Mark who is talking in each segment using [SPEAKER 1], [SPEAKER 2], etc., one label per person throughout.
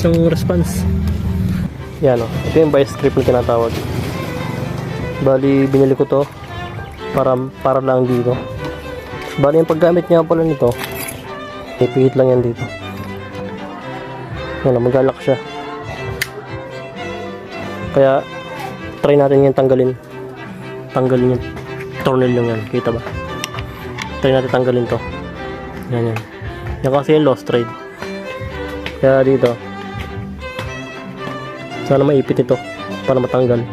[SPEAKER 1] bilis ng response. Yan o, ito yung vice grip na tinatawag. Bali, binili ko to para lang dito. Bali, yung paggamit niya pala nito, ipihit lang yan dito. Yan o, mag-alak siya. Kaya try natin yung tanggalin yung tornilyo yan, kita ba? Try natin tanggalin to. Yan kasi yung lost thread. Kaya dito sana maipit ito para matanggal.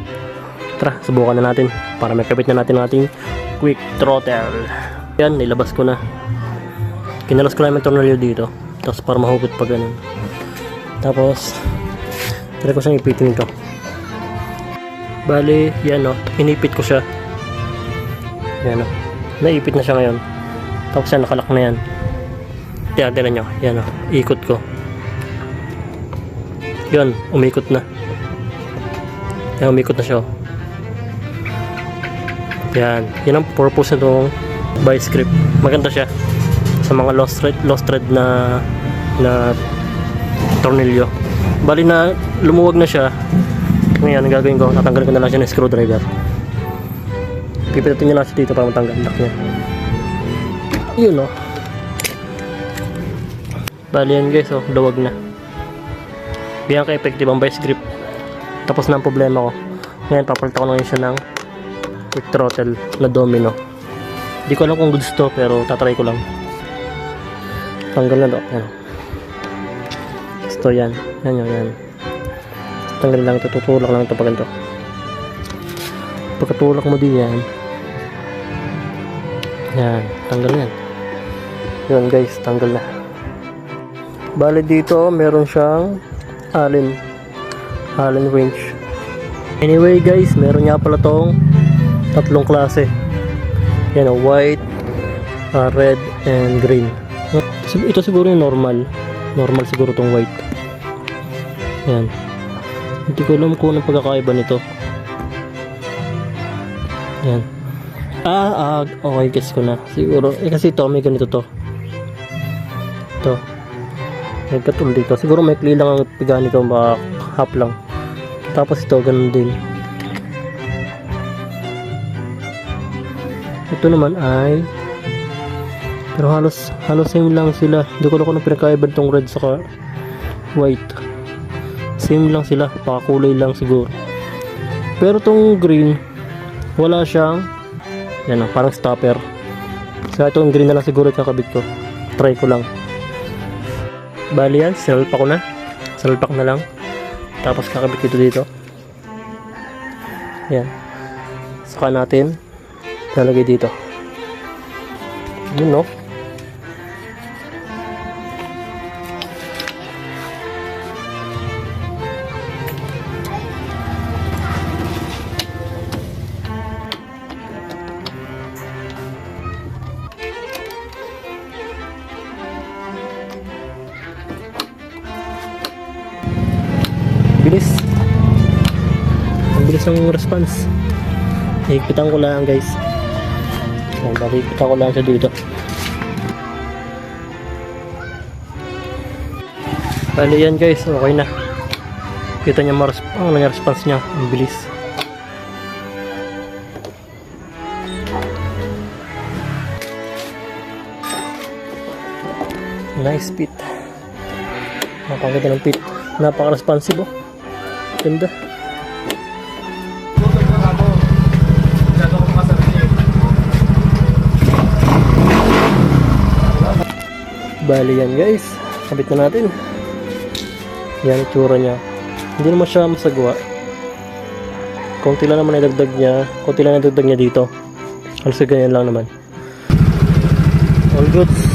[SPEAKER 1] Tara, subukan na natin para makabit na natin ating quick throttle. Yan, nilabas ko na. Kinalas ko lang yung tornilyo dito, tapos para mahugot pa ganun. Tapos try ko siyang ipitin ito. Bali, yan o, inipit ko siya. Yan o, naipit na siya ngayon. Tapos yan, nakalak na yan. Tinan nyo, yan o, ikot ko. Yan, umikot na. Yan, umikot na siya o. Yan ang purpose na itong vice grip. Maganda siya sa mga lost thread na tornilyo. Bali na lumuwag na siya. Ngayon, ang gagawin ko, tatanggalin ko na lang siya ng screwdriver. Pipitin nyo lang siya dito para matanggal lock niya. Yun o. Bali yan guys o, luwag na. Biyan ka-effective ang vice grip. Tapos na ang problema ko. Ngayon, papalitan ko na siya ng quick throttle na domino. Di ko alam kung goods to, pero tatry ko lang. Tanggal na to. Yan o. Gusto yan. Yan. Tanggalin lang ito, tutulak lang ito pag ganito. Pagkatulak mo din yan, tanggal yan. Yun guys, tanggal na. Bali dito meron siyang allen wrench. Anyway guys, meron nga pala tong tatlong klase. Yan o, white, red, and green. Ito siguro yung normal siguro tong white. Yan. Hindi ko alam kung anong pagkakaiba nito. Yan. Okay, guess ko na. Siguro, kasi ito, may ganito to. Ito. May katul dito. Siguro may kli lang ang piga nito, baka half lang. Tapos ito, ganun din. Ito naman ay pero halos same lang sila. Hindi ko alam kung anong pinakaiba nitong red saka white. Same lang sila, pakakulay lang siguro. Pero tong green, wala siyang yan parang stopper. So itong green na lang siguro kakabit ko. Try ko lang. Bali yan, sinalpak ko na. Salpak na lang. Tapos kakabit ito dito. Yan. Saka natin lalagay dito. Yun no. Bilis. Ang bilis ng response. Higpitan ko lang guys. Higpitan ko lang siya dito. Bali yan guys, okay na. Kita niya ang response niya. Ang bilis. Nice fit. Napakaganda ng fit. Napaka-responsive oh. Ganda. Bali yan guys, kabit na natin. Yan itsura niya. Hindi naman siya masagwa. Konti lang naman idagdag niya dito. Halos ganyan lang naman. All goods.